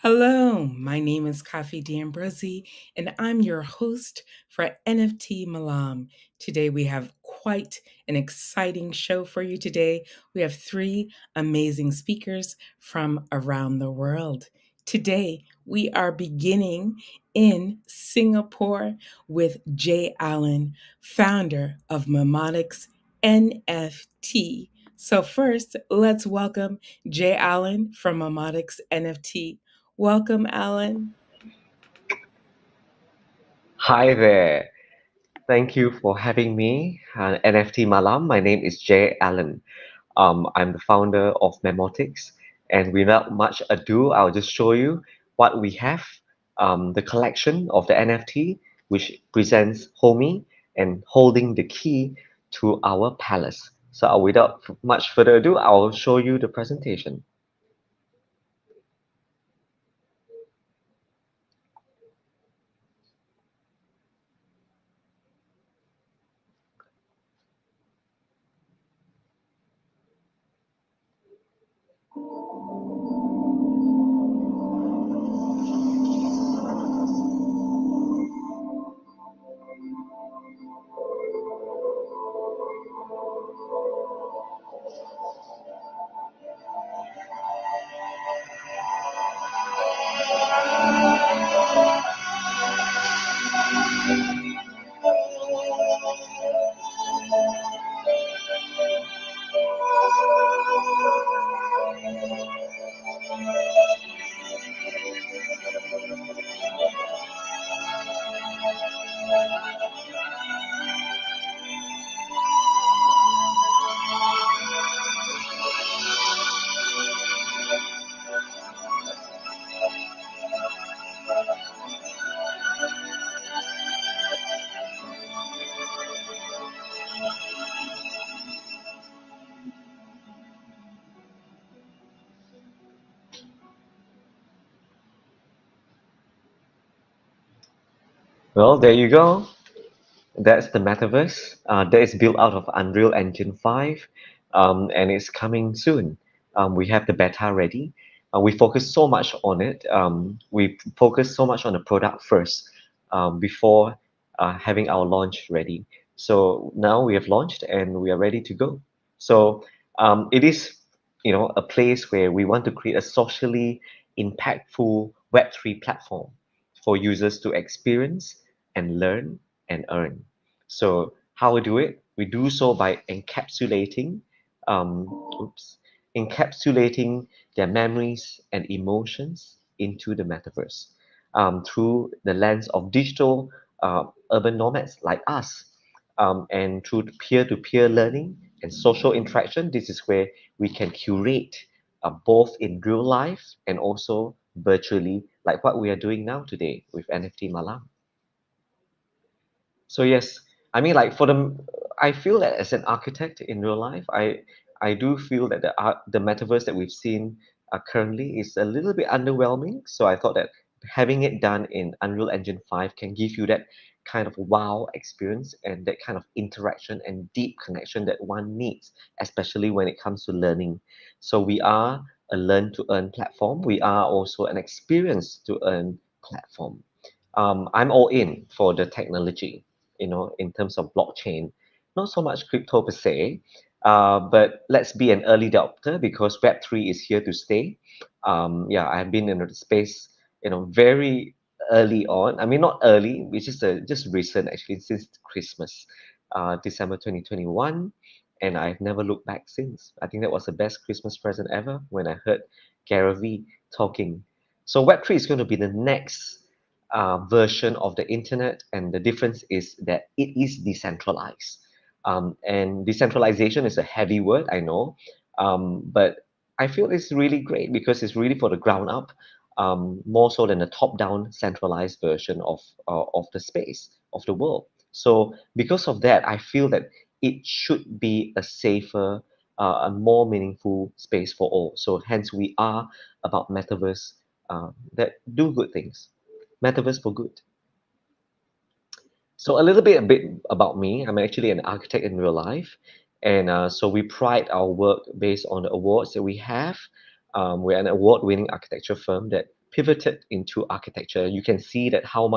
Hello, my name is Kafi D'Ambrosi, and I'm your host for NFT Malam. Today we have quite an exciting show for you today. We have three amazing speakers from around the world. Today we are beginning in Singapore with Jay Allen, founder of Memotics NFT. So first, let's welcome Jay Allen from Memotics NFT. Welcome, Alan. Hi there. Thank you for having me, NFT Malam. My name is Jay Allen. I'm the founder of Memotics, and without much ado, I'll just show you what we have. The collection of the NFT, which presents Homie and holding the key to our palace. So, without much further ado, I'll show you the presentation. Well, there you go. That's the metaverse that is built out of Unreal Engine 5, and it's coming soon. We have the beta ready. We focus so much on it. We focus so much on the product first before having our launch ready. So now we have launched and we are ready to go. So it is, a place where we want to create a socially impactful Web3 platform for users to experience and learn and earn. So how we do it? We do so by um, oops, encapsulating their memories and emotions into the metaverse through the lens of digital urban nomads like us. And through peer-to-peer learning and social interaction, this is where we can curate both in real life and also virtually, like what we are doing now today with NFT Malam. So yes, I mean like I feel that as an architect in real life, I do feel that the metaverse that we've seen currently is a little bit underwhelming. So I thought that having it done in Unreal Engine 5 can give you that kind of wow experience and that kind of interaction and deep connection that one needs, especially when it comes to learning. So we are a learn to earn platform. We are also an experience to earn platform. I'm all in for the technology, in terms of blockchain. Not so much crypto per se, but let's be an early adopter because Web3 is here to stay. Yeah, I've been in the space, very early on. I mean, not early, it's just recent actually, since Christmas, December 2021. And I've never looked back since. I think that was the best Christmas present ever when I heard Gary Vee talking. So Web3 is going to be the next version of the internet, and the difference is that it is decentralized. And decentralization is a heavy word, I know, but I feel it's really great because it's really for the ground up, more so than the top-down centralized version of the space of the world. So because of that, I feel that it should be a safer, a more meaningful space for all. So hence we are about metaverse that do good things. Metaverse for good. So a bit about me. I'm actually an architect in real life, and so we pride our work based on the awards that we have. We're an award-winning architecture firm that pivoted into architecture, you can see that how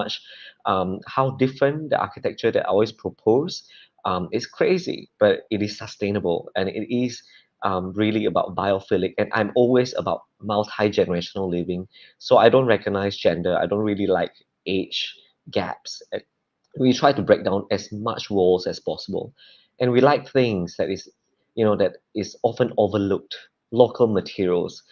different the architecture that I always propose is crazy, but it is sustainable and it is really about biophilic. And I'm always about multi-generational living. So I don't recognize gender. I don't really like age gaps. We try to break down as much walls as possible, and we like things that is often overlooked. Local materials.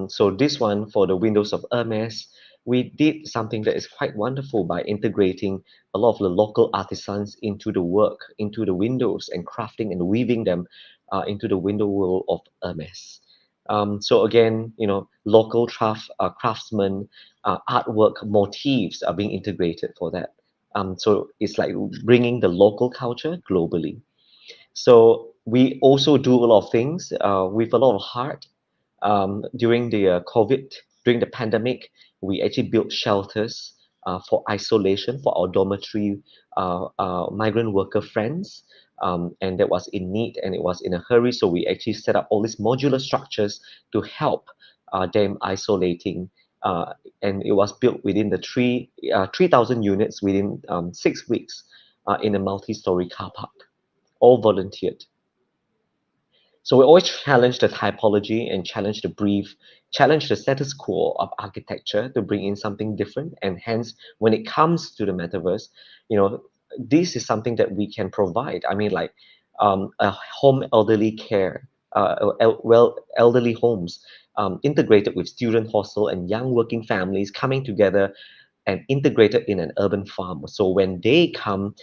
So this one for the windows of Hermes, we did something that is quite wonderful by integrating a lot of the local artisans into the work, into the windows, and crafting and weaving them into the window world of Hermes. So again, local craftsmen, artwork motifs are being integrated for that. So it's like bringing the local culture globally. So we also do a lot of things with a lot of heart. During the COVID, during the pandemic, we actually built shelters for isolation for our dormitory migrant worker friends. And that was in need and it was in a hurry. So we actually set up all these modular structures to help them isolating. And it was built within the 3,000 units within 6 weeks in a multi-story car park, all volunteered. So we always challenge the typology and challenge the brief, challenge the status quo of architecture to bring in something different. And hence, when it comes to the metaverse, you know, this is something that we can provide. I mean, like a home elderly care, elderly homes integrated with student hostel and young working families coming together and integrated in an urban farm. So when they come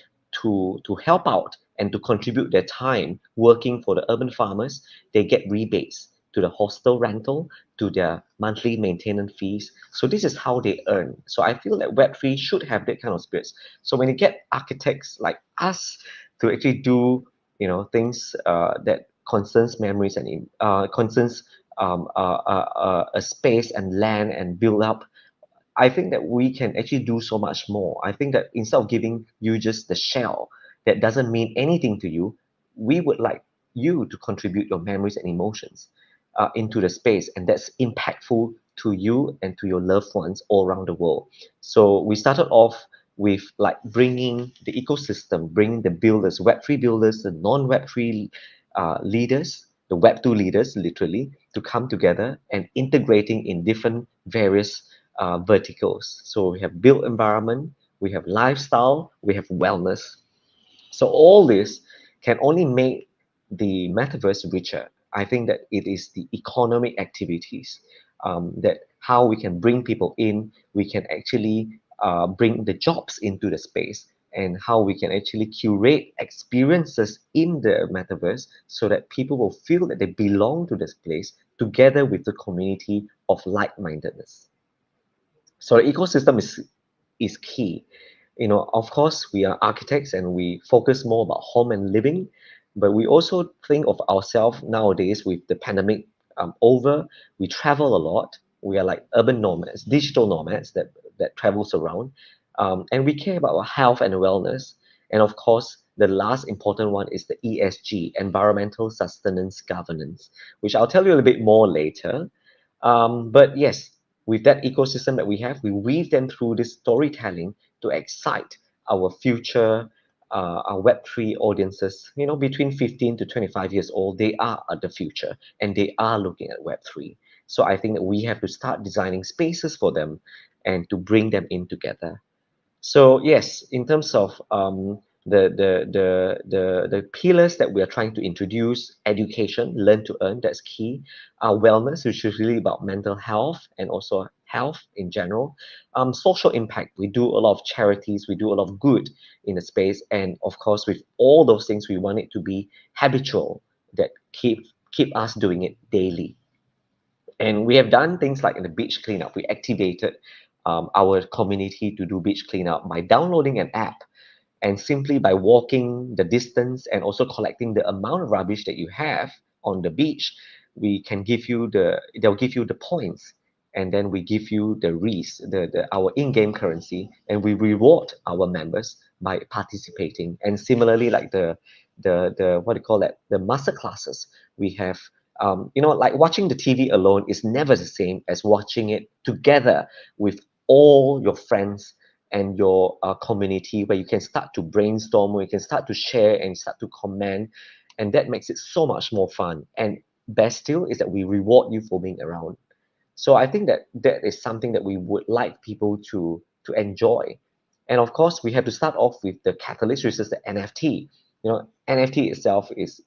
to help out and to contribute their time working for the urban farmers, they get rebates to the hostel rental, to their monthly maintenance fees. So this is how they earn. So I feel that Web3 should have that kind of spirits. So when you get architects like us to actually do, things that concerns memories and concerns a space and land and build up, I think that we can actually do so much more. I think that instead of giving you just the shell that doesn't mean anything to you, we would like you to contribute your memories and emotions into the space, and that's impactful to you and to your loved ones all around the world. So we started off with like bringing the ecosystem, bringing the builders, Web3 builders, the non-Web3 leaders, the Web2 leaders, literally, to come together and integrating in different various verticals. So we have built environment, we have lifestyle, we have wellness. So all this can only make the metaverse richer. I think that it is the economic activities that how we can bring people in, we can actually bring the jobs into the space, and how we can actually curate experiences in the metaverse so that people will feel that they belong to this place together with the community of like-mindedness. So the ecosystem is key. Of course, we are architects and we focus more about home and living, but we also think of ourselves nowadays with the pandemic over. We travel a lot. We are like urban nomads, digital nomads that travels around, and we care about our health and wellness. And of course, the last important one is the ESG, environmental sustenance governance, which I'll tell you a little bit more later. But yes, with that ecosystem that we have, we weave them through this storytelling to excite our future, our Web3 audiences, between 15 to 25 years old. They are the future and they are looking at Web3. So I think that we have to start designing spaces for them and to bring them in together. So yes, in terms of the pillars that we are trying to introduce, education, learn to earn, that's key. Wellness, which is really about mental health and also health in general. Social impact, we do a lot of charities, we do a lot of good in the space, and of course, with all those things, we want it to be habitual, that keep us doing it daily. And we have done things like in the beach cleanup. We activated our community to do beach cleanup by downloading an app, and simply by walking the distance and also collecting the amount of rubbish that you have on the beach, they'll give you the points, and then we give you the REIS, our in-game currency, and we reward our members by participating. And similarly, like the what do you call that? The master classes, we have Like watching the TV alone is never the same as watching it together with all your friends and your community, where you can start to brainstorm, where you can start to share and start to comment, and that makes it so much more fun. And best still is that we reward you for being around. So I think that that is something that we would like people to enjoy. And of course, we have to start off with the catalyst, which is the NFT. NFT itself is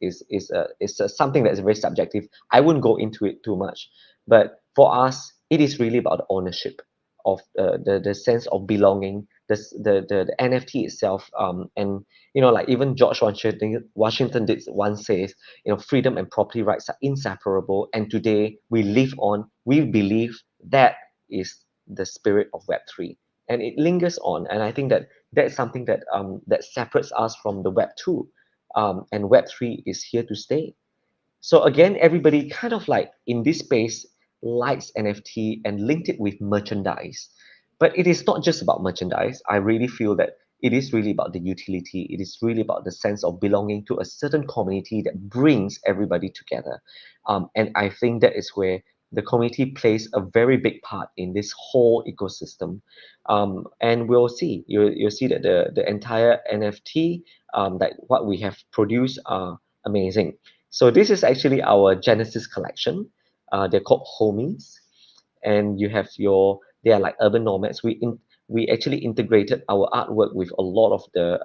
something that is very subjective. I wouldn't go into it too much, but for us, it is really about the ownership of the sense of belonging, the NFT itself. And like even George Washington did once say, freedom and property rights are inseparable. And today we live on, we believe that is the spirit of Web3. And it lingers on. And I think that that's something that separates us from the Web2. And Web3 is here to stay. So again, everybody kind of like in this space likes NFT and linked it with merchandise. But it is not just about merchandise. I really feel that it is really about the utility. It is really about the sense of belonging to a certain community that brings everybody together. And I think that is where the community plays a very big part in this whole ecosystem. And we'll see. You'll see that the entire NFT, that what we have produced, are amazing. So this is actually our Genesis collection. They're called homies, and you have they are like urban nomads. We actually integrated our artwork with a lot of the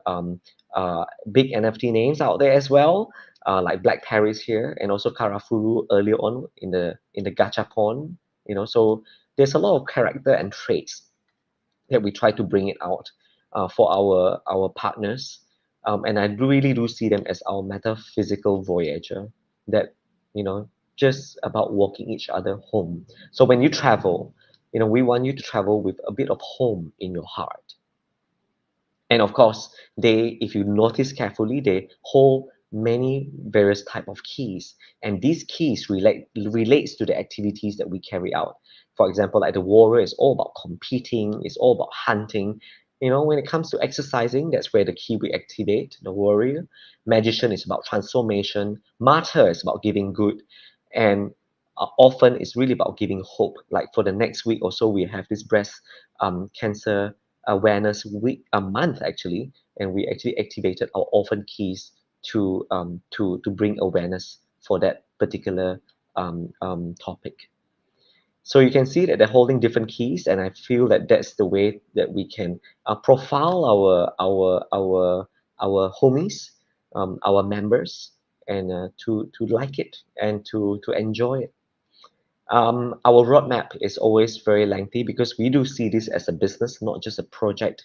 big NFT names out there as well, like Black Paris here, and also Karafuru earlier on in the Gachapon. So there's a lot of character and traits that we try to bring it out for our partners. And I really do see them as our metaphysical voyager that, just about walking each other home. So when you travel, we want you to travel with a bit of home in your heart. And of course, if you notice carefully, they hold many various type of keys, and these keys relates to the activities that we carry out. For example, like the warrior is all about competing, it's all about hunting. When it comes to exercising, that's where the key we activate, the warrior. Magician is about transformation. Martyr is about giving good, and often it's really about giving hope. Like for the next week or so, we have this breast cancer awareness week, a month actually, and we actually activated our orphan keys to bring awareness for that particular topic. So you can see that they're holding different keys, and I feel that that's the way that we can profile our homies, our members, and to like it and to enjoy it. Our roadmap is always very lengthy because we do see this as a business, not just a project.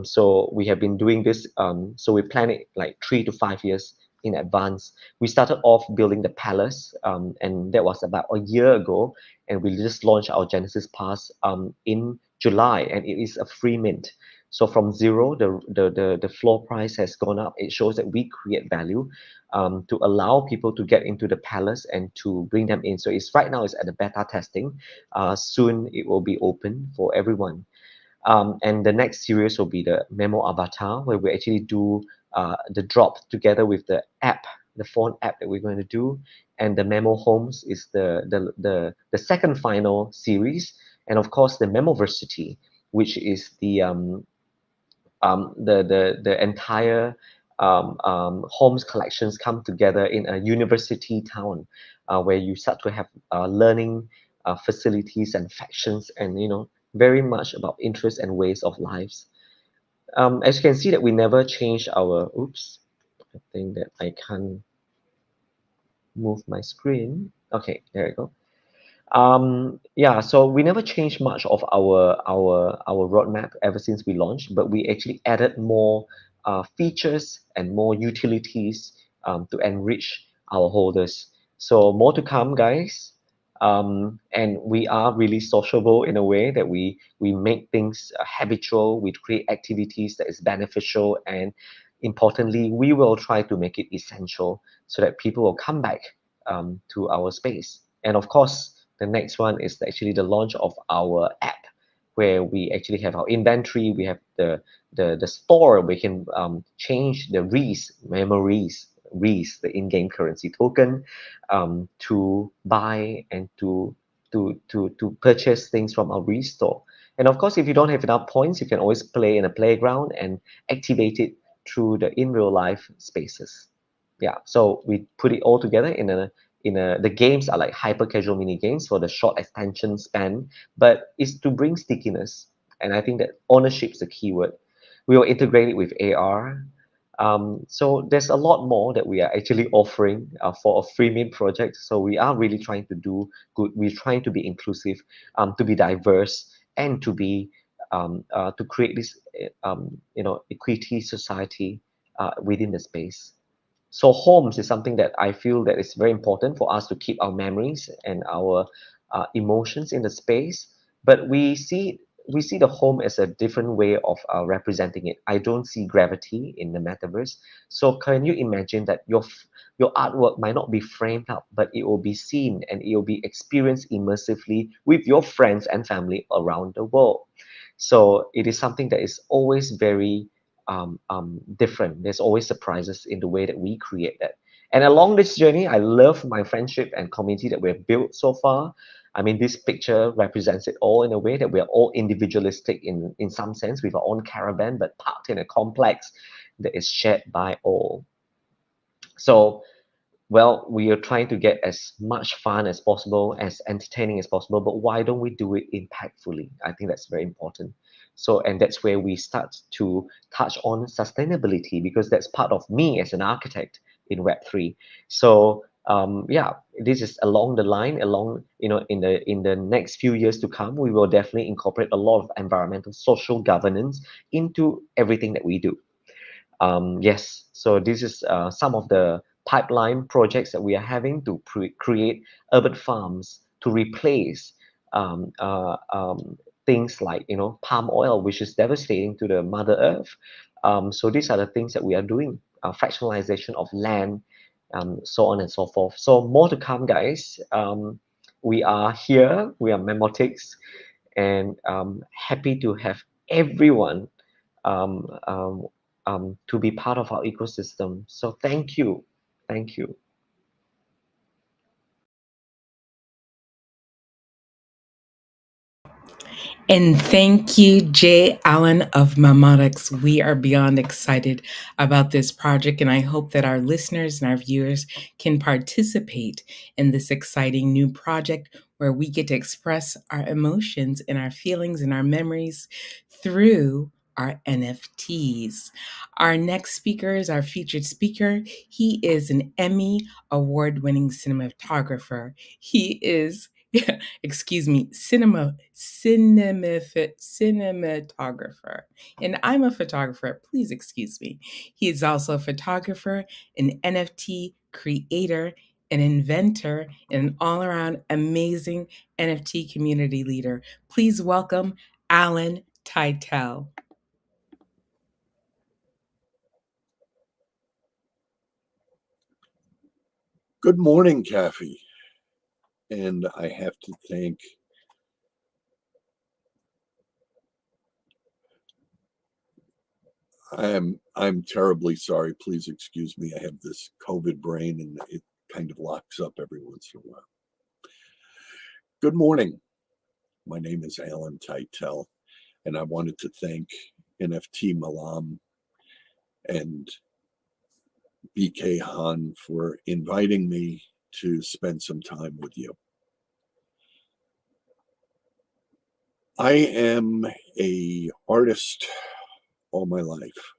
So we have been doing this. So we plan it like 3 to 5 years in advance. We started off building the palace, and that was about a year ago. And we just launched our Genesis Pass in July, and it is a free mint. So from zero, the floor price has gone up. It shows that we create value to allow people to get into the palace and to bring them in. So it's right now it's at the beta testing. Soon it will be open for everyone. And the next series will be the Memo Avatar, where we actually do the drop together with the app, the phone app that we're going to do. And the Memo Homes is the second final series. And of course, the Memoversity, which is the entire homes collections come together in a university town, where you start to have learning facilities and factions, and very much about interests and ways of lives. As you can see that we never change our oops, I think that I can't move my screen. Okay, there you go. Yeah, so we never changed much of our roadmap ever since we launched, but we actually added more features and more utilities to enrich our holders. So more to come, guys. And we are really sociable in a way that we make things habitual. We create activities that is beneficial, and importantly, we will try to make it essential so that people will come back to our space. And of course, the next one is actually the launch of our app, where we actually have our inventory. We have the store. We can change the memories. REIS, the in-game currency token, to buy and to purchase things from our REIS store. And of course, if you don't have enough points, you can always play in a playground and activate it through the in real life spaces. Yeah, so we put it all together in a the games are like hyper casual mini games for the short attention span, but it's to bring stickiness. And I think that ownership is the key word. We will integrate it with AR. So there's a lot more that we are actually offering for a freemium project. So we are really trying to do good. We're trying to be inclusive, to be diverse, and to create this equity society within the space. So homes is something that I feel that is very important for us to keep our memories and our emotions in the space. But we see the home as a different way of representing it. I don't see gravity in the metaverse. So can you imagine that your artwork might not be framed up, but it will be seen and it will be experienced immersively with your friends and family around the world. So it is something that is always very different. There's always surprises in the way that we create that. And along this journey, I love my friendship and community that we've built so far. I mean, this picture represents it all in a way that we are all individualistic in some sense with our own caravan, but parked in a complex that is shared by all. So well, we are trying to get as much fun as possible, as entertaining as possible, but why don't we do it impactfully? I think that's very important. So, and that's where we start to touch on sustainability because that's part of me as an architect in Web3. So, yeah, this is along the line, in the next few years to come, we will definitely incorporate a lot of environmental, social governance into everything that we do. Yes, so this is some of the pipeline projects that we are having to create urban farms to replace um, uh, um, things like palm oil, which is devastating to the Mother Earth. So these are the things that we are doing: fractionalization of land, so on and so forth. So more to come, guys. We are here. We are Memotics, and happy to have everyone um, um, to be part of our ecosystem. So thank you. Thank you. And thank you, Jay Allen of Mamadix. We are beyond excited about this project, and I hope that our listeners and our viewers can participate in this exciting new project where we get to express our emotions and our feelings and our memories through our NFTs. Our next speaker is our featured speaker. He is an Emmy award winning cinematographer. He is excuse me, cinematographer. And I'm a photographer. Please excuse me. He is also a photographer, an NFT creator, an inventor, and an all around amazing NFT community leader. Please welcome Alan Titel. Good morning, Kathy. And I have to thank I'm terribly sorry. Please excuse me. I have this COVID brain and it kind of locks up every once in a while. Good morning. My name is Alan Titel, and I wanted to thank Nft Malam and BK Han for inviting me to spend some time with you. I am a artist all my life.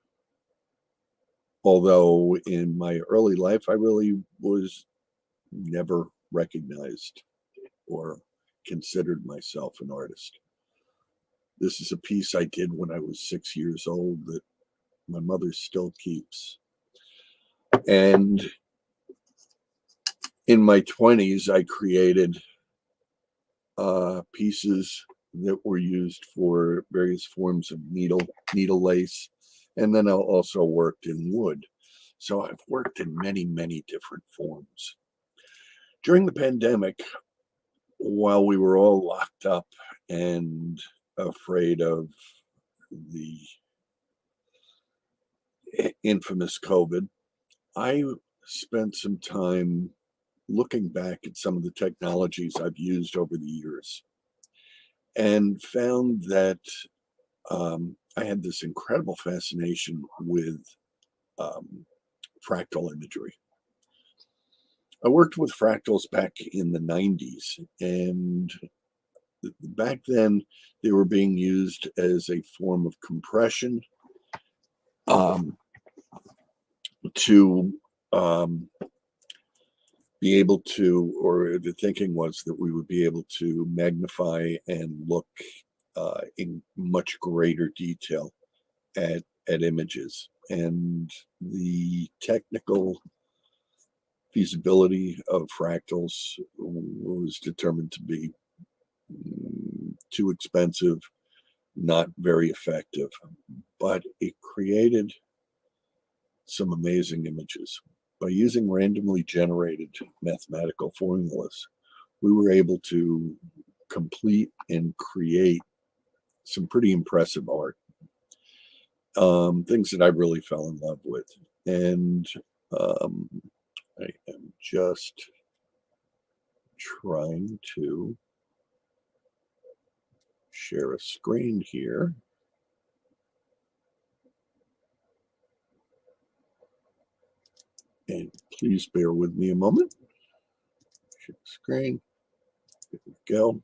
Although in my early life, I really was never recognized or considered myself an artist. This is a piece I did when I was 6 years old that my mother still keeps. And in my 20s, I created pieces that were used for various forms of needle lace. And then I also worked in wood. So I've worked in many, many different forms. During the pandemic, while we were all locked up and afraid of the infamous COVID, I spent some time looking back at some of the technologies I've used over the years and found that I had this incredible fascination with fractal imagery. I worked with fractals back in the 90s, and back then they were being used as a form of compression to be able to, or the thinking was that we would be able to magnify and look in much greater detail at images. And the technical feasibility of fractals was determined to be too expensive, not very effective, but it created some amazing images. By using randomly generated mathematical formulas, we were able to complete and create some pretty impressive art. Things that I really fell in love with. And I am just trying to share a screen here. And please bear with me a moment. Share the screen. Here we go.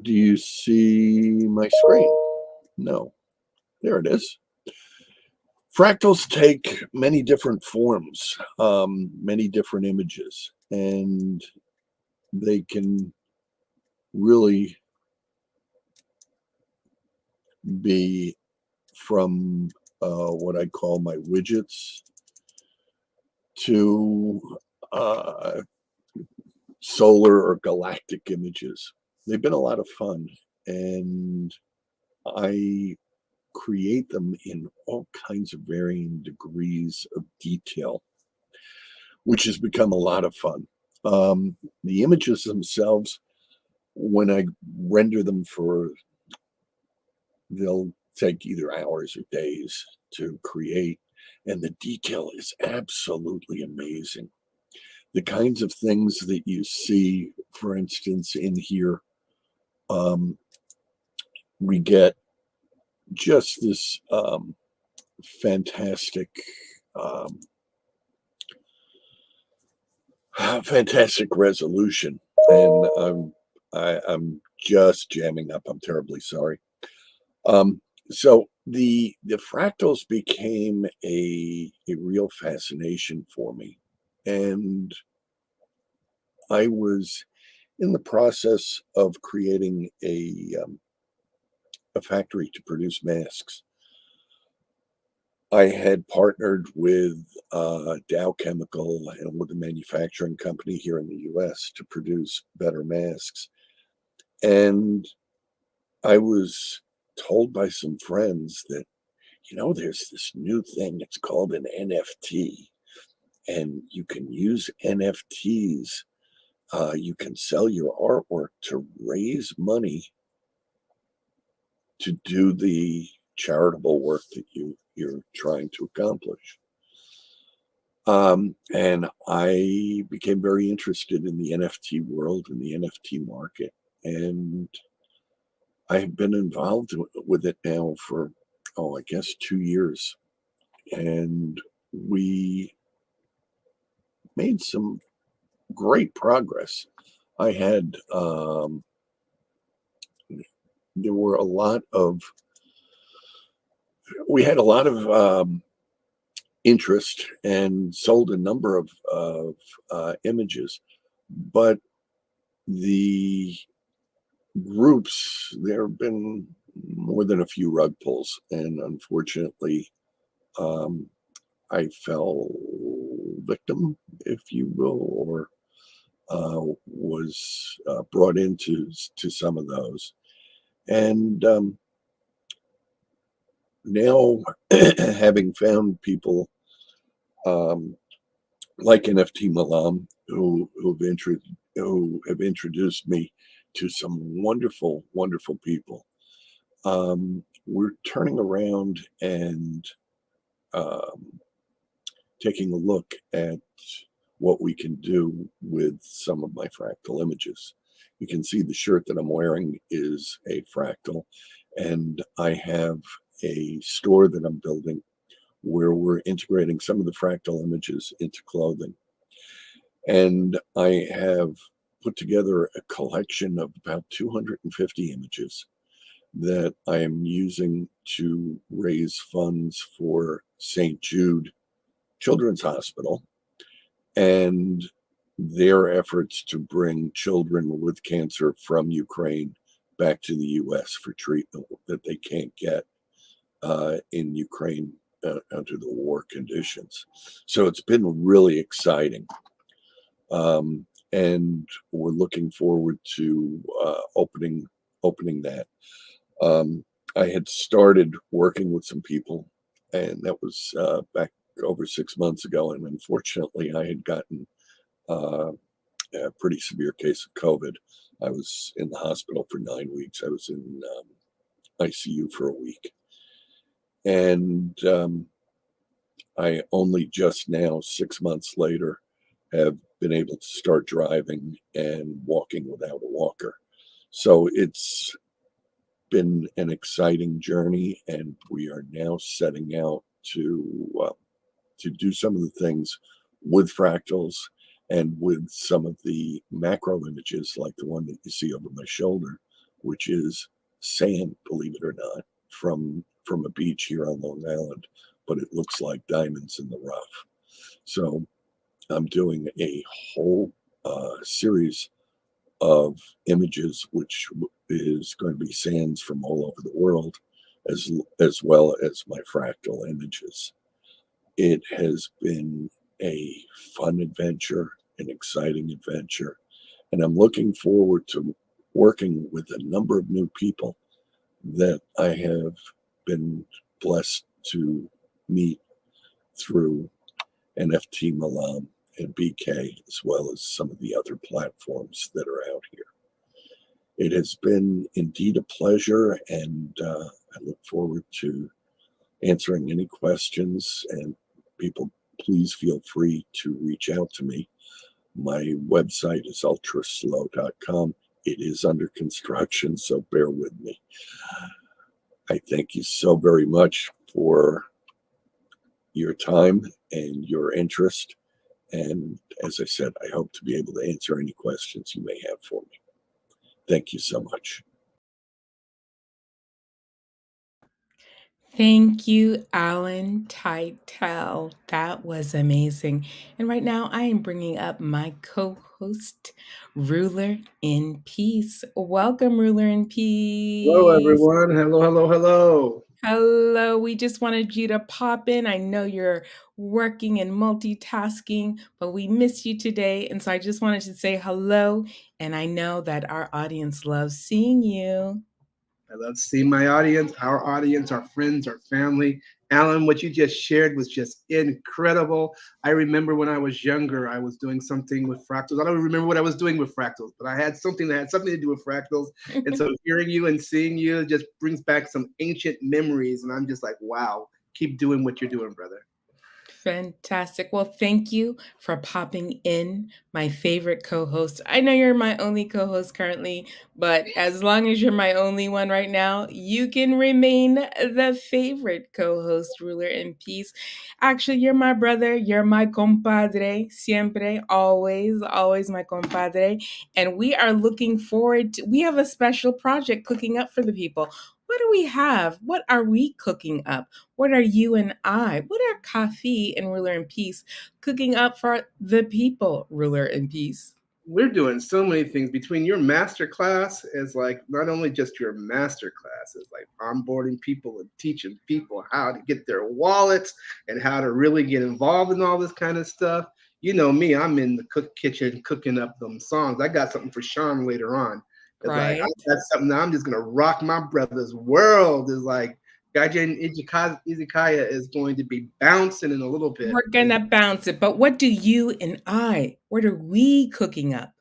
Do you see my screen? No. There it is. Fractals take many different forms, many different images, and they can really be from what I call my widgets to solar or galactic images. They've been a lot of fun, and I create them in all kinds of varying degrees of detail, which has become a lot of fun. The images themselves, when I render them they'll take either hours or days to create, and the detail is absolutely amazing. The kinds of things that you see, for instance, in here, we get just this fantastic resolution, and I'm just jamming up. I'm terribly sorry. So the fractals became a real fascination for me, and I was in the process of creating a factory to produce masks. I had partnered with Dow Chemical and with a manufacturing company here in the US to produce better masks. And I was told by some friends that, there's this new thing, it's called an NFT, and you can use NFTs. You can sell your artwork to raise money to do the charitable work that you're trying to accomplish. And I became very interested in the NFT world and the NFT market, and I have been involved with it now for, I guess 2 years. And we made some great progress. I had, there were a lot of, we had a lot of interest and sold a number of images, but the groups, there have been more than a few rug pulls, and unfortunately, I fell victim, if you will, or was brought into some of those. And now, having found people like Nft Malam, who have introduced me to some wonderful, wonderful people, we're turning around and um, taking a look at what we can do with some of my fractal images. You can see the shirt that I'm wearing is a fractal, and I have a store that I'm building where we're integrating some of the fractal images into clothing. And I have put together a collection of about 250 images that I am using to raise funds for St. Jude Children's Hospital and their efforts to bring children with cancer from Ukraine back to the US for treatment that they can't get in Ukraine under the war conditions. So it's been really exciting. And we're looking forward to opening that. I had started working with some people, and that was back over 6 months ago. And unfortunately, I had gotten a pretty severe case of COVID. I was in the hospital for 9 weeks. I was in ICU for a week. And I only just now, 6 months later, have been able to start driving and walking without a walker. So it's been an exciting journey, and we are now setting out to do some of the things with fractals and with some of the macro images, like the one that you see over my shoulder, which is sand, believe it or not, from a beach here on Long Island, but it looks like diamonds in the rough. So I'm doing a whole series of images, which is going to be sands from all over the world, as well as my fractal images. It has been a fun adventure, an exciting adventure, and I'm looking forward to working with a number of new people that I have been blessed to meet through Nft Malam and BK, as well as some of the other platforms that are out here. It has been indeed a pleasure, and I look forward to answering any questions. And people, please feel free to reach out to me. My website is ultraslow.com. It is under construction, so bear with me. I thank you so very much for your time and your interest. And as I said, I hope to be able to answer any questions you may have for me. Thank you so much. Thank you, Alan Titel. That was amazing. And right now, I am bringing up my co host, Ruler in Peace. Welcome, Ruler in Hello, Peace. everyone. Hello, hello, hello. Hello, we just wanted you to pop in. I know you're working and multitasking, but we miss you today. And so I just wanted to say hello. And I know that our audience loves seeing you. I love seeing my audience, our friends, our family. Alan, what you just shared was just incredible. I remember when I was younger, I was doing something with fractals. I don't remember what I was doing with fractals, but I had something that had something to do with fractals. And so hearing you and seeing you just brings back some ancient memories. And I'm just like, wow, keep doing what you're doing, brother. Fantastic. Well, thank you for popping in, my favorite co host. I know you're my only co host currently, but as long as you're my only one right now, you can remain the favorite co host, Ruler in Peace. Actually, you're my brother. You're my compadre. Siempre, always, always my compadre. And we are looking forward to, we have a special project cooking up for the people. What do we have? What are we cooking up? What are you and I? What are Kafi and Ruler in Peace cooking up for the people, Ruler in Peace? We're doing so many things between your master class is like not only just your master class, it's like onboarding people and teaching people how to get their wallets and how to really get involved in all this kind of stuff. You know me, I'm in the kitchen cooking up them songs. I got something for Sean later on. It's like Right? that's something that I'm just gonna rock my brother's world. Is like Gaijin Izakaya is going to be bouncing in a little bit. We're gonna bounce it. But what do you and I, what are we cooking up?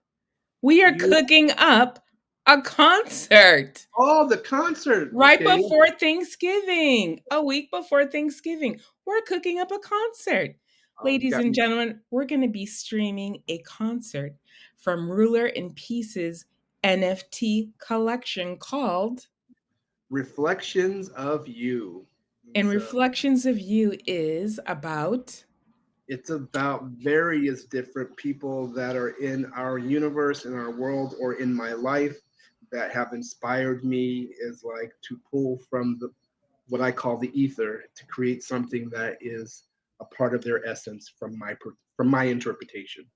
We are You cooking up A concert Oh, the concert. right Okay. before Thanksgiving, a week before Thanksgiving. We're cooking up a concert. Oh, you Ladies got and me. gentlemen, we're going to be streaming a concert from Ruler and Pieces NFT collection called Reflections of You. And So Reflections of You is about. it's about various different people that are in our universe, in our world, or in my life that have inspired me is like to pull from the what I call the ether to create something that is a part of their essence from my interpretation.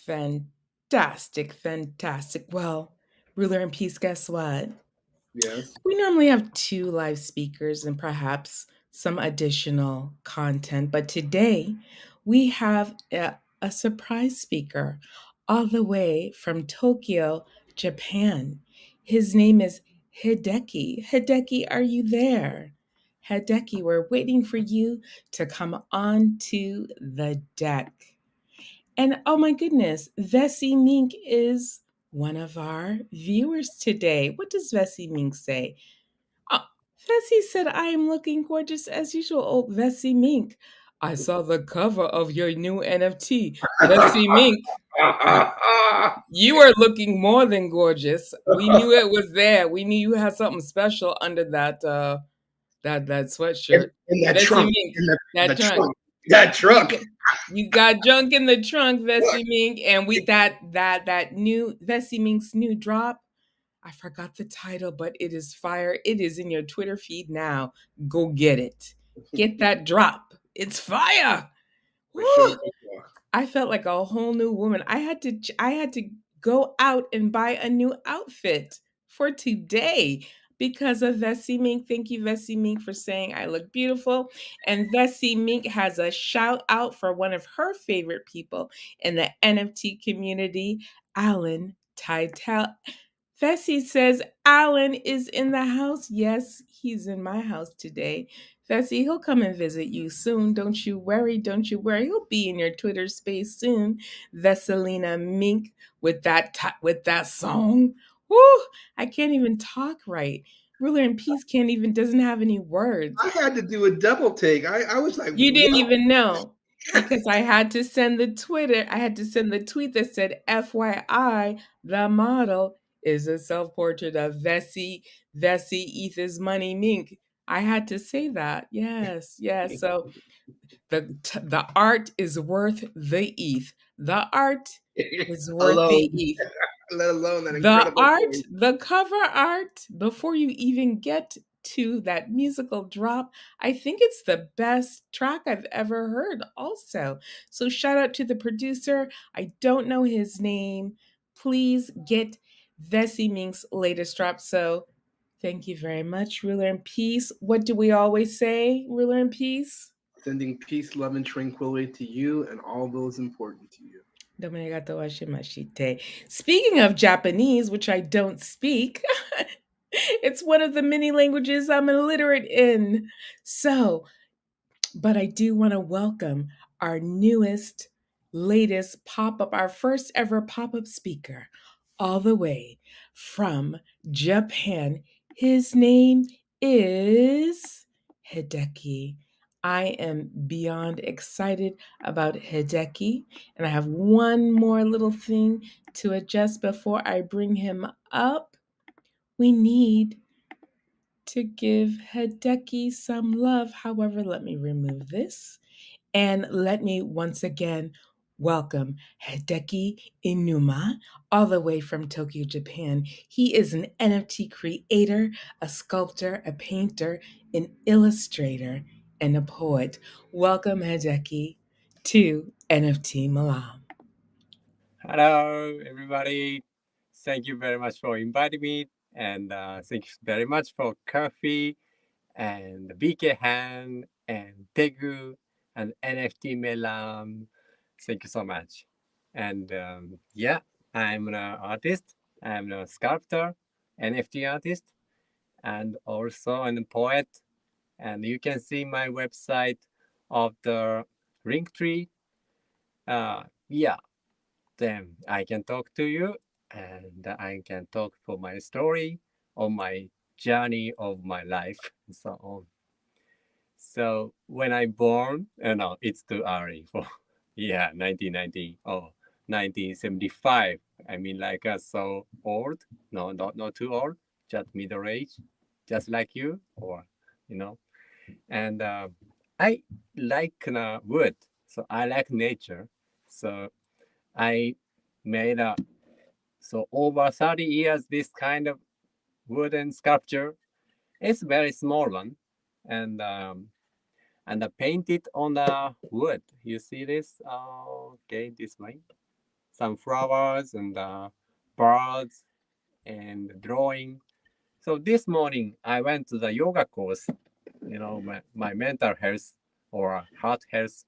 Fantastic, fantastic. Well, Ruler and Peace, guess what? Yes. We normally have two live speakers and perhaps some additional content, but today we have a surprise speaker all the way from Tokyo, Japan. His name is Hideki. Hideki, are you there? Hideki, we're waiting for you to come onto the deck. And oh my goodness, Vessi Mink is one of our viewers today. What does Vessi Mink say? Oh, Vessi said, I am looking gorgeous as usual. Oh, Vessi Mink. I saw the cover of your new NFT. Vessi Mink, you are looking more than gorgeous. We knew it was there. We knew you had something special under that in, sweatshirt. in that Vessi trunk, Mink, in the that trunk. trunk, that You truck. got, you got junk in the trunk, Vessi Mink, and we that new Vessi Mink's new drop. I forgot the title, but it is fire. It is in your Twitter feed now. Go get it. Get that drop. It's fire. For sure, Woo! for sure. I felt like a whole new woman. I had to go out and buy a new outfit for today because of Vessi Mink. Thank you, Vessi Mink, for saying I look beautiful. And Vessi Mink has a shout out for one of her favorite people in the NFT community, Alan Titel. Vessi says Alan is in the house. Yes, he's in my house today. Vessi, he'll come and visit you soon. Don't you worry. Don't you worry. He'll be in your Twitter space soon. Vesselina Mink with that song. Woo! I can't even talk right. Ruler and Peace can't even doesn't have any words. I had to do a double take. I was like, You didn't what? even know because I had to send the Twitter. I had to send the tweet that said, "FYI, the model is a self-portrait of Vessi Eth is Money Mink." I had to say that. Yes, yes. So the art is worth the ETH. The art is worth the Alone, ETH. let alone that The incredible art, voice. the cover art, before you even get to that musical drop, I think it's the best track I've ever heard, also. So, shout out to the producer. I don't know his name. Please get Vessi Mink's latest drop. So, thank you very much, Ruler and Peace. What do we always say, Ruler and Peace? Sending peace, love, and tranquility to you and all those important to you. Domoarigato washimashite. Speaking of Japanese, which I don't speak, it's one of the many languages I'm illiterate in. So, but I do want to welcome our newest, latest pop up, our first ever pop up speaker, all the way from Japan. His name is Hideki. I am beyond excited about Hideki, and I have one more little thing to adjust before I bring him up. We need to give Hideki some love. However, let me remove this and let me once again welcome Hideki Inuma, all the way from Tokyo, Japan. He is an NFT creator, a sculptor, a painter, an illustrator, and a poet. Welcome, Hideki, to NFT Malam. Hello, everybody. Thank you very much for inviting me, and thank you very much for Coffee and BK Han and Tegu and NFT Malam. Thank you so much. And yeah, I'm an artist. I'm a sculptor, NFT artist, and also a poet. And you can see my website of the link tree. Yeah, then I can talk to you and I can talk for my story or my journey of my life and so on. So when I born, no, it's too early for, yeah, 1990 or 1975. I mean, like so old? No, not too old, just middle age, just like you, or you know. And I like wood, so I like nature. So I made a so over 30 years this kind of wooden sculpture. It's very small one, and I paint it on the wood. You see this? Okay, this way. Some flowers and birds and drawing. So this morning I went to the yoga course. You know, my mental health or heart health.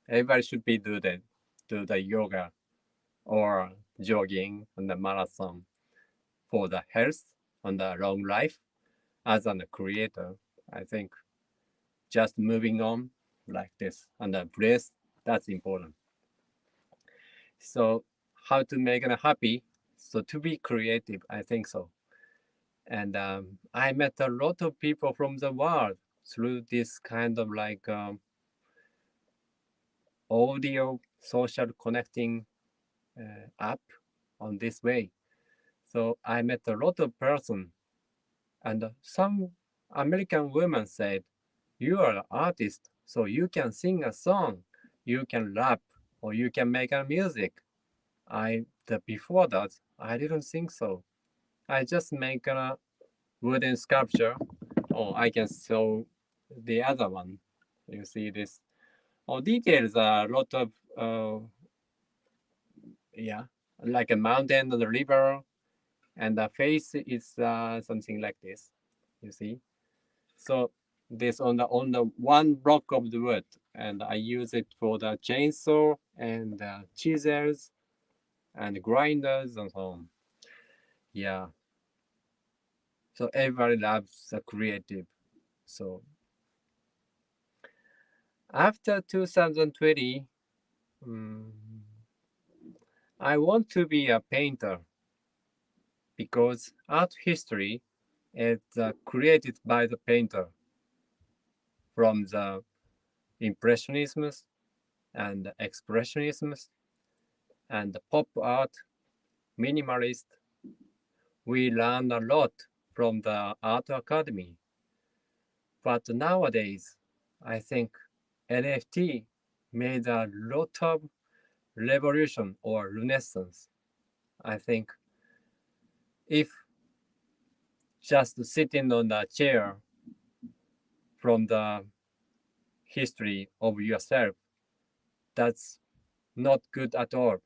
Everybody should be do the yoga or jogging and the marathon for the health and the long life. As a creator, I think just moving on like this and the breath, that's important. So how to make it happy? So to be creative, I think so. And I met a lot of people from the world through this kind of like audio social connecting app on this way. So I met a lot of person, and some American women said, "You are an artist, so you can sing a song, you can rap, or you can make a music." Before that, I didn't think so. I just make a wooden sculpture, or I can show the other one. You see this. Oh, details are a lot of, yeah, like a mountain and a river, and the face is something like this. You see. So this on the one block of the wood, and I use it for the chainsaw and chisels and grinders and so on. Yeah. So everybody loves the creative. So after 2020, I want to be a painter because art history is created by the painter from the Impressionisms and Expressionisms and the pop art, minimalist. We learn a lot from the art academy. But nowadays, I think NFT made a lot of revolution or renaissance. I think if just sitting on a chair from the history of yourself, that's not good at all.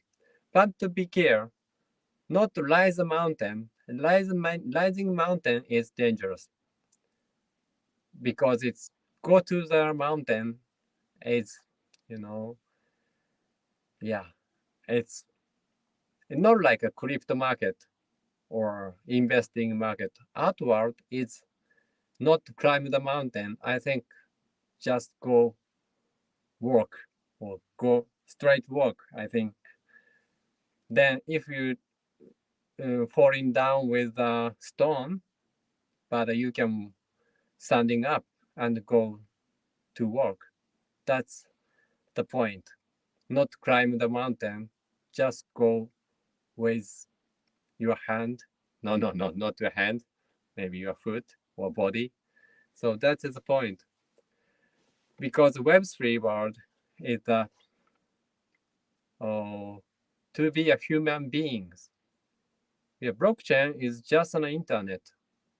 But to be care, not to rise the mountain. Rising mountain is dangerous because it's go to the mountain. It's you know yeah, it's not like a crypto market or investing market. Outward is not to climb the mountain. I think just go walk or go straight walk. I think then if you falling down with a stone, but you can standing up and go to work. That's the point. Not climb the mountain, just go with your hand. No, not your hand, maybe your foot or body. So that is the point. Because Web3 world is to be a human beings. Yeah, blockchain is just an internet,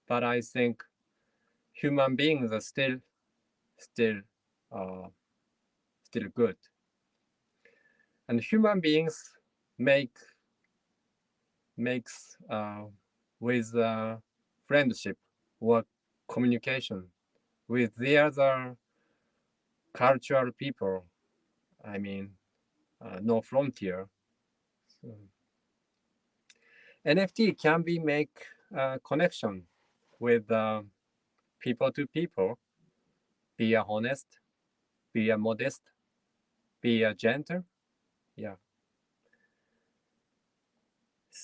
but I think human beings are still uh, still good. And human beings make makes with friendship or communication with the other cultural people. I mean, no frontier. So NFT can be make connection with people to people. Be a honest, be a modest, be a gentle. Yeah.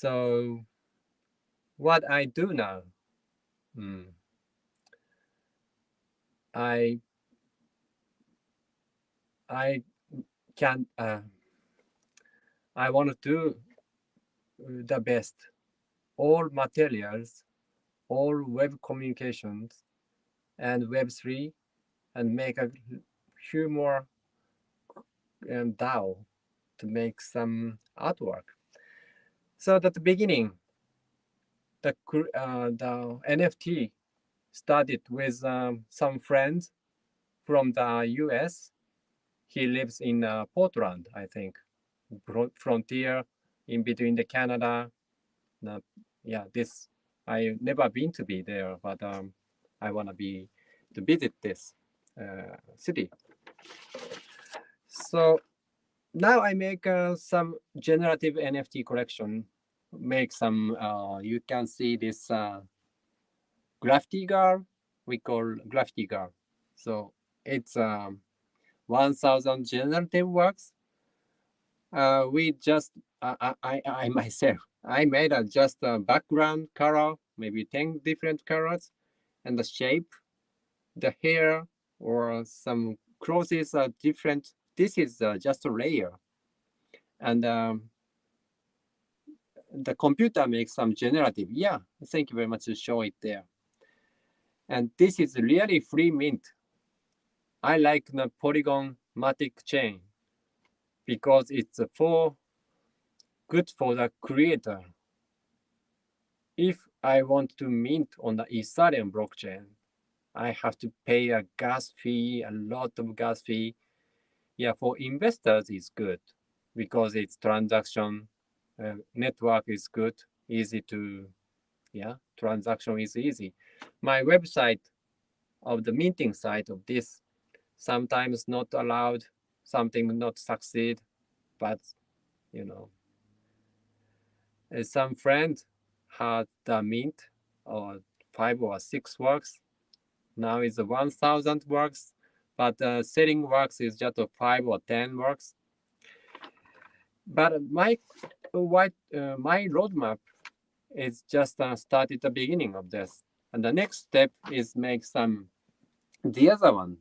So what I do now, I can I want to do the best, all materials, all web communications, and Web3, and make a humor and DAO to make some artwork. So at the beginning, the NFT started with some friends from the US. He lives in Portland, I think, frontier in between the Canada. Yeah, this I never been to be there, but I want to visit this city. So now I make some generative NFT collection. Make some. You can see this graffiti girl. We call graffiti girl. So it's 1,000 generative works. We just I myself I made just a background color, maybe 10 different colors, and the shape, the hair, or some clothes are different. This is just a layer, and the computer makes some generative. Yeah, thank you very much to show it there. And this is really free mint. I like the Polygon Matic chain because it's good for the creator. If I want to mint on the Ethereum blockchain, I have to pay a gas fee, a lot of gas fee. Yeah, for investors, it's good because its transaction network is good, easy to, transaction is easy. My website of the minting site of this sometimes not allowed, something not succeed, but some friend had the mint or 5 or 6 works. Now it's 1,000 works, but selling works is just 5 or 10 works. But my roadmap is just started the beginning of this, and the next step is make some the other one.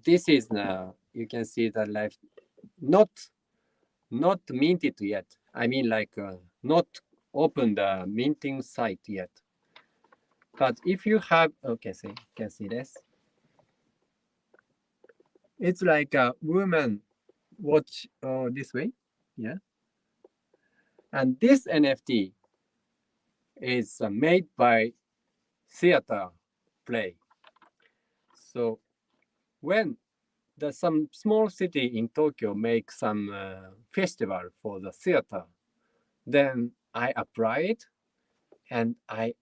This is you can see the left, not minted yet. I mean, like not open the minting site yet. But if you have, okay, see, you can see this. It's like a woman watch this way, yeah. And this NFT is made by theater play. So when some small city in Tokyo make some festival for the theater, then I apply it, and I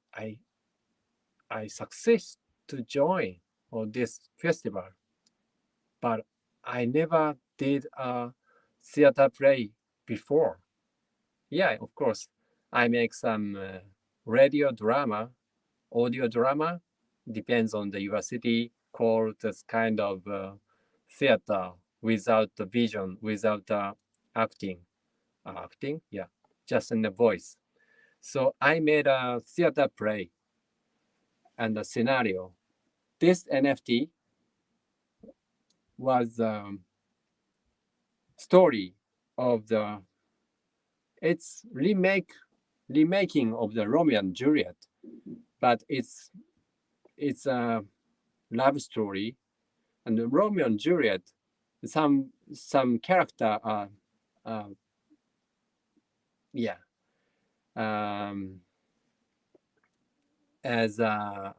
success to join on this festival. But I never did a theater play before. Yeah, of course, I make some radio drama, audio drama, depends on the university, called this kind of theater without the vision, without acting. Acting, yeah, just in the voice. So I made a theater play and a scenario. This NFT was story of it's remaking of the Romeo and Juliet, but it's a love story, and the Romeo and Juliet, some character are as I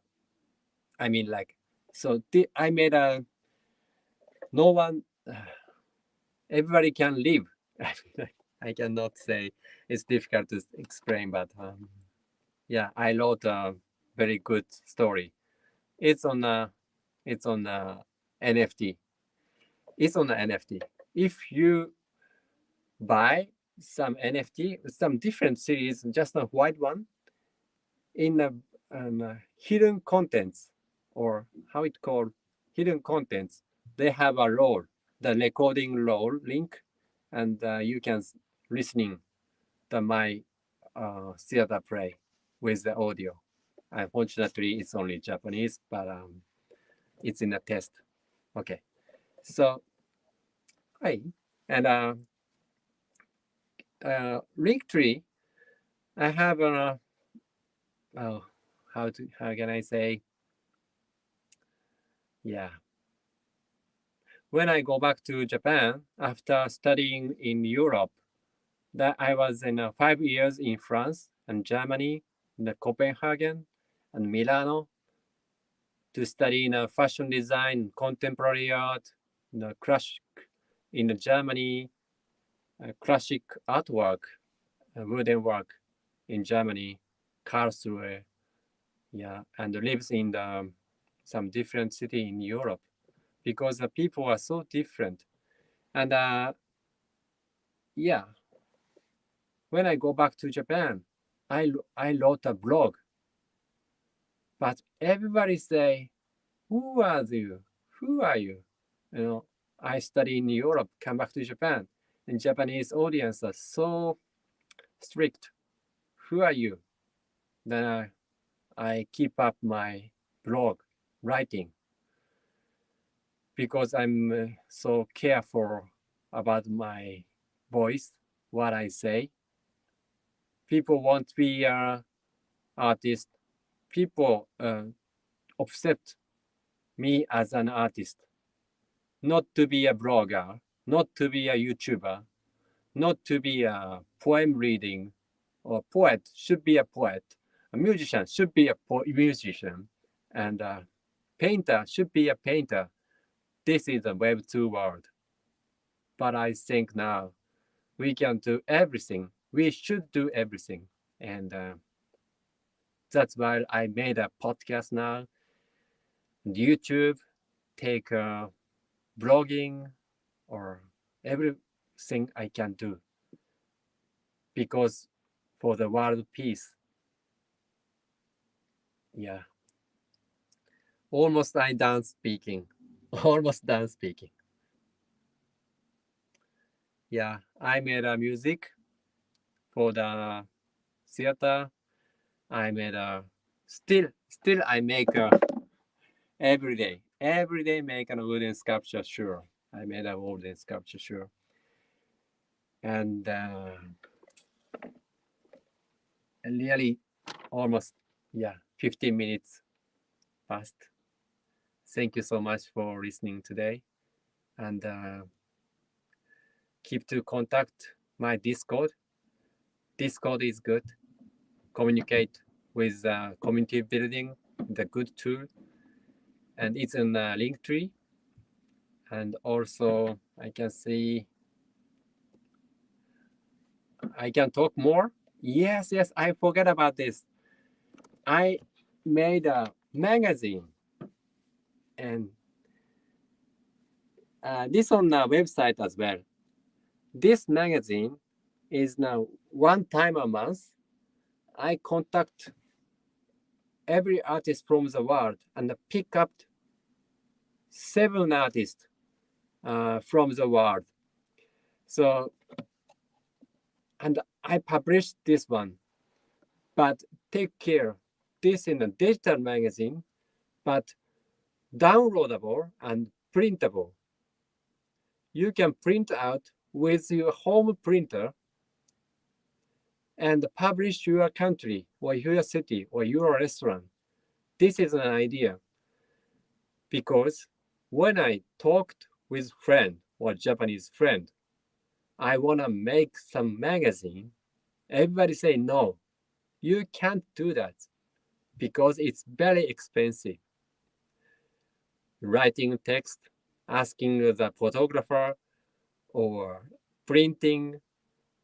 mean, like, so I made a no one everybody can live. I cannot say, it's difficult to explain, but yeah, I wrote a very good story. It's on NFT. It's on the NFT. If you buy some NFT, some different series, just a white one, in hidden contents, or how it called hidden contents, they have a role, the recording role link, and you can listening my theater play with the audio. Unfortunately, it's only Japanese, but it's in a test. Okay, so hi, and Linktree, I have a how can I say? Yeah, when I go back to Japan after studying in Europe, that I was in 5 years in France and Germany, in Copenhagen and Milano to study in fashion design, contemporary art, classic in Germany, classic artwork, wooden work in Germany, Karlsruhe, yeah, and lives in some different city in Europe because the people are so different. And yeah, when I go back to Japan, I wrote a blog, but everybody say, "Who are you? Who are you?" You know, I study in Europe, come back to Japan, and Japanese audience are so strict. Who are you? Then I keep up my blog writing because I'm so careful about my voice, what I say. People want to be an artist. People accept me as an artist, not to be a blogger, not to be a YouTuber, not to be a poem reading or poet should be a poet. A musician should be a musician, and a painter should be a painter. This is a Web 2 world. But I think now we can do everything. We should do everything. And that's why I made a podcast now, YouTube, take blogging or everything I can do because for the world peace. Yeah. Almost I done speaking. Almost done speaking. Yeah, I made a music for the theater. I made a still I make a every day make a wooden sculpture. Sure, I made a wooden sculpture. Sure, and really almost 15 minutes past. Thank you so much for listening today, and keep to contact my Discord. Discord is good. Communicate with community building, the good tool, and it's in a link tree. And also, I can see I can talk more. Yes, I forgot about this. I made a magazine, and this on the website as well. This magazine is now one time a month. I contact every artist from the world and pick up 7 artists from the world. So, and I published this one, but take care. This in a digital magazine, but downloadable and printable. You can print out with your home printer and publish your country or your city or your restaurant. This is an idea because when I talked with friend or Japanese friend, I want to make some magazine. Everybody say no, you can't do that because it's very expensive. Writing text, asking the photographer, or printing,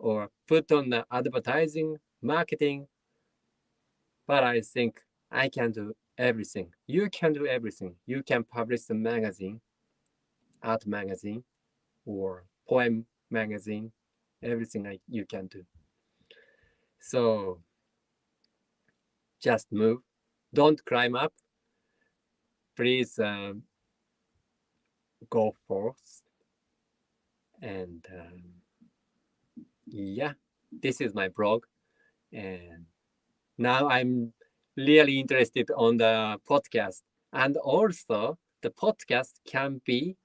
or put on the advertising, marketing. But I think I can do everything. You can do everything. You can publish a magazine, art magazine, or poem magazine, everything you can do. So just move. Don't climb up. Please go forth. And yeah, this is my blog, and now I'm really interested on the podcast, and also the podcast can be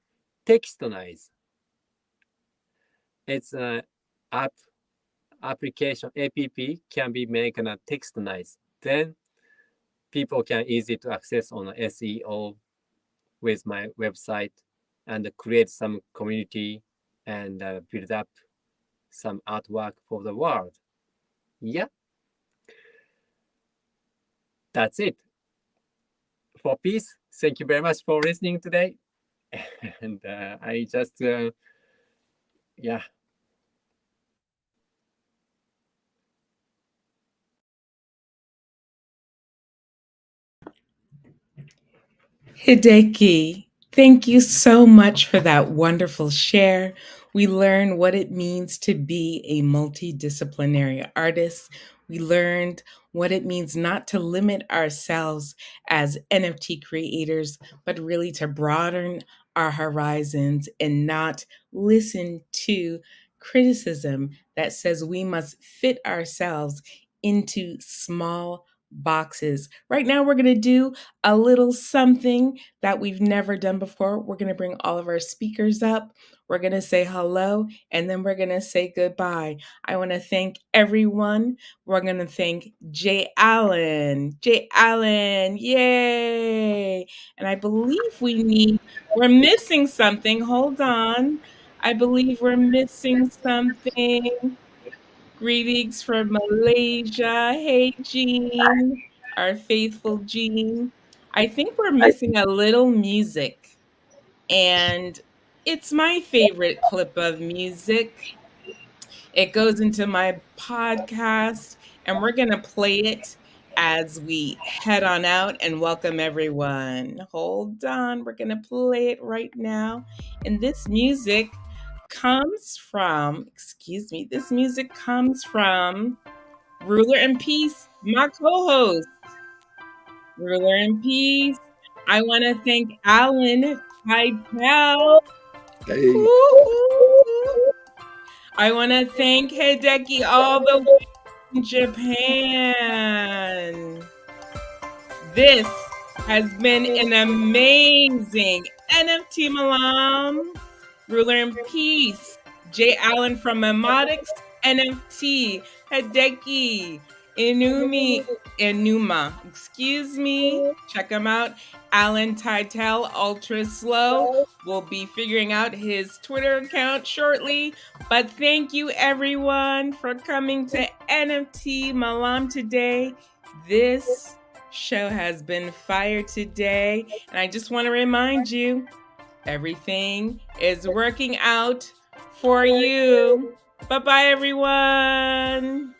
textonized. It's a application app can be made a textonized. Then people can easy to access on SEO with my website and create some community and build up some artwork for the world. Yeah, that's it. For peace, thank you very much for listening today. And I just, yeah. Hideki, thank you so much for that wonderful share. We learned what it means to be a multidisciplinary artist. We learned what it means not to limit ourselves as NFT creators, but really to broaden our horizons and not listen to criticism that says we must fit ourselves into small boxes. Right now, we're going to do a little something that we've never done before. We're going to bring all of our speakers up. We're going to say hello, and then we're going to say goodbye. I want to thank everyone. We're going to thank Jay Allen. Jay Allen, yay! And I believe we're missing something. Hold on. I believe we're missing something. Greetings from Malaysia. Hey, Jean, our faithful Jean. I think we're missing a little music, and it's my favorite clip of music. It goes into my podcast, and we're going to play it as we head on out and welcome everyone. Hold on, we're going to play it right now. And this music this music comes from Ruler and Peace, my co host. Ruler and Peace. I want to thank Alan Heidel. Hey, I want to thank Hideki all the way from Japan. This has been an amazing NFT Malam. Ruler in Peace. Jay Allen from Memodics NFT. Hideki Enuma. Excuse me. Check him out. Alan Titel, Ultra Slow. We'll be figuring out his Twitter account shortly. But thank you, everyone, for coming to NFT Malam today. This show has been fire today. And I just want to remind you, everything is working out for you. Bye-bye, everyone.